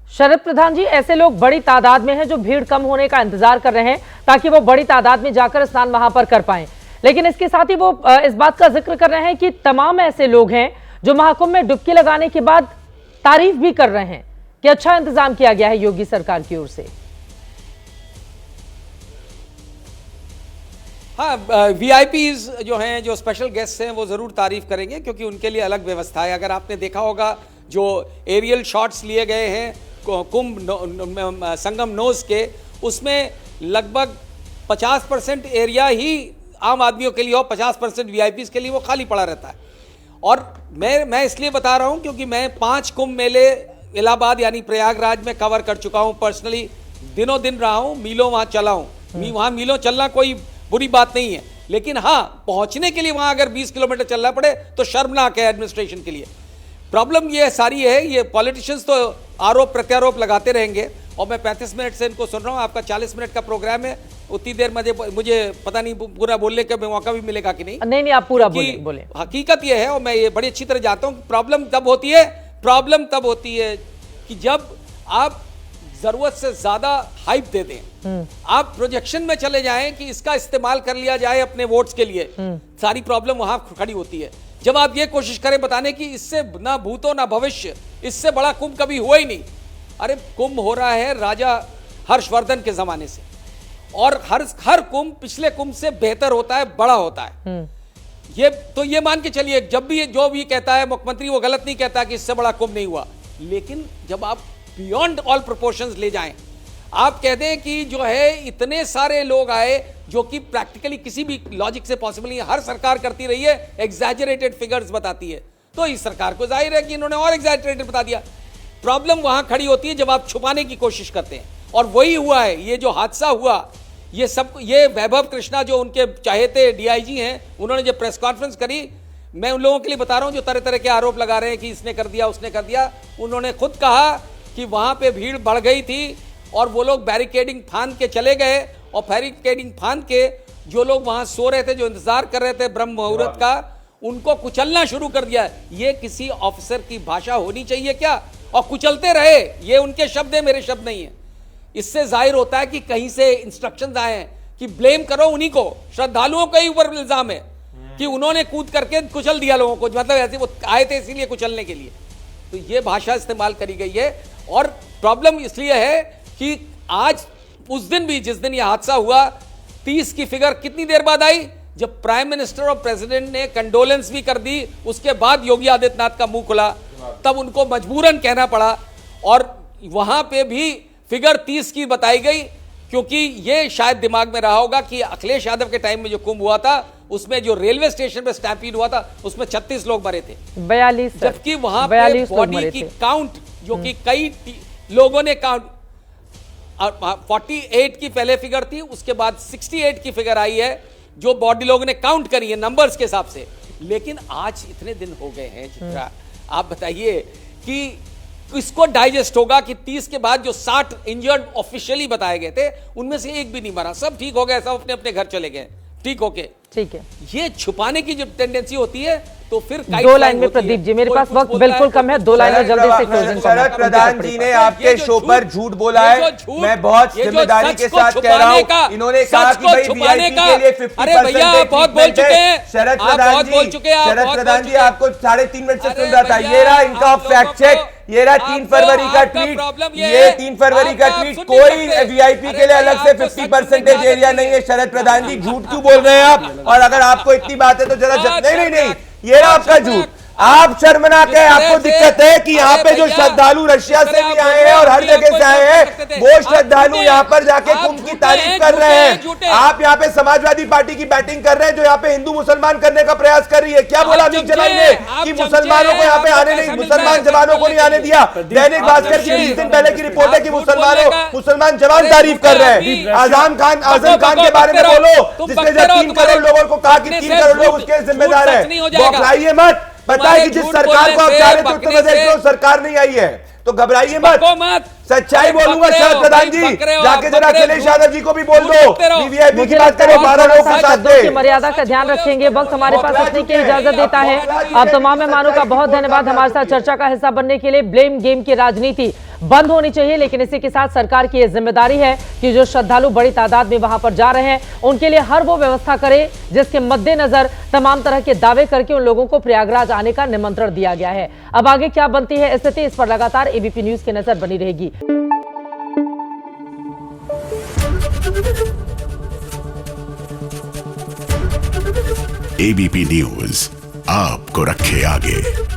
शरद प्रधान जी, ऐसे लोग बड़ी तादाद में हैं जो भीड़ कम होने का इंतजार कर रहे हैं ताकि वो बड़ी तादाद में जाकर स्नान वहां पर कर पाएं। लेकिन इसके साथ ही वो इस बात का जिक्र कर रहे हैं कि तमाम ऐसे लोग हैं जो महाकुंभ में डुबकी लगाने के बाद तारीफ भी कर रहे हैं कि अच्छा इंतजाम किया गया है योगी सरकार की ओर से। हाँ, वीआईपीज जो हैं, जो स्पेशल गेस्ट हैं, वो ज़रूर तारीफ करेंगे क्योंकि उनके लिए अलग व्यवस्था है। अगर आपने देखा होगा जो एरियल शॉट्स लिए गए हैं कुंभ संगम नोज के, उसमें लगभग 50% एरिया ही आम आदमियों के लिए और 50% वीआईपीज के लिए वो खाली पड़ा रहता है। और मैं इसलिए बता रहा हूँ क्योंकि मैं 5 कुंभ मेले इलाहाबाद यानी प्रयागराज में कवर कर चुका हूँ। पर्सनली दिनों दिन रहा हूँ, मीलों वहाँ चला हूँ। वहाँ मीलों चलना कोई बुरी बात नहीं है, लेकिन हाँ, पहुंचने के लिए वहां अगर 20 किलोमीटर चलना पड़े तो शर्मनाक है एडमिनिस्ट्रेशन के लिए। प्रॉब्लम ये सारी है, ये पॉलिटिशियंस तो आरोप प्रत्यारोप लगाते रहेंगे और मैं 35 मिनट से इनको सुन रहा हूँ। आपका 40 मिनट का प्रोग्राम है, उतनी देर मुझे पता नहीं पूरा बोलने का मौका भी मिलेगा कि नहीं। नहीं, आप पूरा बोले। हकीकत ये है और मैं ये बड़ी अच्छी तरह जानता हूँ, प्रॉब्लम तब होती है कि जब आप जरूरत से ज्यादा हाइप दे दें, आप प्रोजेक्शन में चले जाएं कि इसका इस्तेमाल कर लिया जाए अपने वोट्स के लिए, सारी प्रॉब्लम वहां खड़ी होती है। जब आप ये कोशिश करें बताने की इससे ना भूतो ना भविष्य, इससे बड़ा कुंभ कभी हुआ ही नहीं। अरे कुंभ हो रहा है राजा हर्षवर्धन के जमाने से, और हर कुंभ पिछले कुंभ से बेहतर होता है, बड़ा होता है। ये मान के चलिए, जब भी जो भी कहता है मुख्यमंत्री, वो गलत नहीं कहता कि इससे बड़ा कुंभ नहीं हुआ। लेकिन जब आप बियॉन्ड ऑल प्रोपोर्शंस ले जाएं, आप कह दें कि जो है इतने सारे लोग आए, जो कि प्रैक्टिकली किसी भी लॉजिक से पॉसिबल नहीं है। हर सरकार करती रही है, एग्जैजरेटेड फिगर्स बताती है, तो इस सरकार को जाहिर है कि इन्होंने और एग्जैजरेटेड बता दिया। प्रॉब्लम वहां खड़ी होती है जब आप छुपाने की कोशिश करते हैं, और वही हुआ है। ये जो हादसा हुआ, ये वैभव कृष्णा जो उनके चाहेते डीआईजी हैं, उन्होंने जब प्रेस कॉन्फ्रेंस करी, मैं उन लोगों के लिए बता रहा हूं जो तरह तरह के आरोप लगा रहे हैं कि इसने कर दिया, उसने कर दिया। उन्होंने खुद कहा कि वहां पे भीड़ बढ़ गई थी और वो लोग बैरिकेडिंग फांद के चले गए, और बैरिकेडिंग फांद के जो लोग वहां सो रहे थे, जो इंतजार कर रहे थे ब्रह्म मुहूर्त का, उनको कुचलना शुरू कर दिया। ये किसी ऑफिसर की भाषा होनी चाहिए क्या? और कुचलते रहे। ये उनके शब्द है, मेरे शब्द नहीं है। इससे जाहिर होता है कि कहीं से इंस्ट्रक्शंस आए हैं कि ब्लेम करो उन्हीं को। श्रद्धालुओं का ही ऊपर इल्जाम है कि उन्होंने कूद करके कुचल दिया लोगों को, मतलब ऐसे वो आए थे इसीलिए कुचलने के लिए। तो ये भाषा इस्तेमाल करी गई है। और प्रॉब्लम इसलिए है कि आज उस दिन भी, जिस दिन यह हादसा हुआ, 30 की फिगर कितनी देर बाद आई? जब प्राइम मिनिस्टर और प्रेसिडेंट ने कंडोलेंस भी कर दी, उसके बाद योगी आदित्यनाथ का मुंह खुला, तब उनको मजबूरन कहना पड़ा। और वहां पे भी फिगर 30 की बताई गई, क्योंकि ये शायद दिमाग में रहा होगा कि अखिलेश यादव के टाइम में जो कुंभ हुआ था, उसमें जो रेलवे स्टेशन पे स्टैम्पीड हुआ था, उसमें 36 लोग मरे थे, 42, जबकि वहां पे बॉडी की काउंट जो कि कई लोगों ने काउंट 48 की पहले फिगर थी, उसके बाद 68 की फिगर आई है जो बॉडी लोगों ने काउंट करी है नंबर्स के हिसाब से। लेकिन आज इतने दिन हो गए हैं चित्रा, आप बताइए कि किसको डाइजेस्ट होगा कि 30 के बाद जो 60 इंजर्ड ऑफिशियली बताए गए थे, उनमें से एक भी नहीं मरा, सब ठीक हो गए, सब अपने अपने घर चले गए ठीक होके। ठीक है, ये छुपाने की जो टेंडेंसी होती है, तो फिर 2 लाइन में प्रदीप जी, मेरे पास वक्त बिल्कुल कम है, 2 लाइन में जल्दी से क्लोजिंग करना। शरद प्रधान जी ने आपके शो पर झूठ बोला है, मैं बहुत जिम्मेदारी के साथ कह रहा हूं। इन्होंने कहा कि भाई वीआईपी के लिए 50% बहुत बोल चुके हैं शरद प्रधान जी आपको 3.5 मिनट से सुन रहा था। ये रहा इनका फैक्ट चेक, ये रहा 3 फरवरी का ट्वीट, ये 3 फरवरी का ट्वीट। कोई वीआईपी के लिए अलग से 50% एरिया नहीं है। शरद प्रधान जी झूठ क्यों बोल रहे हैं आप? और अगर आपको इतनी बात है तो जरा नहीं, ये रहा आपका झूठ। आप शर्मनाक है, आपको दिक्कत है कि यहाँ पे जो श्रद्धालु रशिया से भी आए हैं और हर जगह से आए हैं, वो श्रद्धालु यहाँ पर जाके कुंभ की तारीफ कर रहे हैं। आप यहाँ पे समाजवादी पार्टी की बैटिंग कर रहे हैं, जो यहाँ पे हिंदू मुसलमान करने का प्रयास कर रही है। क्या बोला अमीर जलाई ने कि मुसलमानों को यहाँ पे आने नहीं, मुसलमान जवानों को नहीं आने दिया। दैनिक भास्कर की 20 दिन पहले की रिपोर्ट है कि मुसलमान जवान तारीफ कर रहे हैं। आजम खान के बारे में बोलो, जिसने जब 3 करोड़ लोगों को कहा कि 3 करोड़ लोग उसके जिम्मेदार है। बौखलाइए मत, बताइए कि जिस सरकार को आप चाह रहे थे उत्तर प्रदेश में वो सरकार नहीं आई है, तो घबराइए मत। सच्चाई बोलूंगा शरद प्रधान जी, जाके जरा अखिलेश यादव जी को भी बोल दो, वीवीआईपी की बात करें, 12 लोगों के साथ की मर्यादा का ध्यान रखेंगे। वक्त हमारे पास इतने की इजाजत देता है। आप तमाम मेहमानों का बहुत धन्यवाद हमारे साथ चर्चा का हिस्सा बनने के लिए। ब्लेम गेम की राजनीति बंद होनी चाहिए। लेकिन इसी के साथ सरकार की यह जिम्मेदारी है कि जो श्रद्धालु बड़ी तादाद में वहां पर जा रहे हैं उनके लिए हर वो व्यवस्था करे जिसके मद्देनजर तमाम तरह के दावे करके उन लोगों को प्रयागराज आने का निमंत्रण दिया गया है। अब आगे क्या बनती है स्थिति, इस पर लगातार एबीपी न्यूज की नजर बनी रहेगी। एबीपी न्यूज आपको रखे आगे।